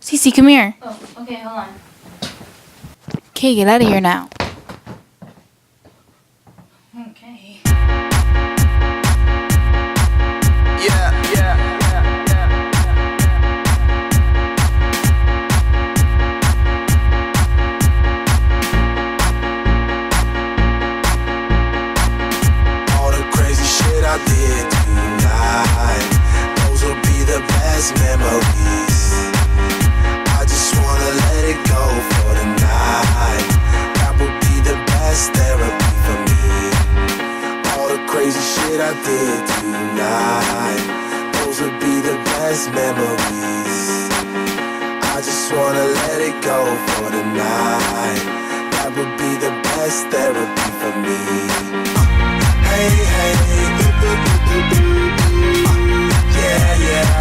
Cece, come here. Oh, okay, hold on. Okay, get out of here now. Okay. All the crazy shit I did tonight, those will be the best memories. I just wanna let it go for the night. That would be the best therapy for me. All the crazy shit I did tonight, those would be the best memories. I just wanna let it go for the night. That would be the best therapy for me. Hey, hey, yeah, yeah.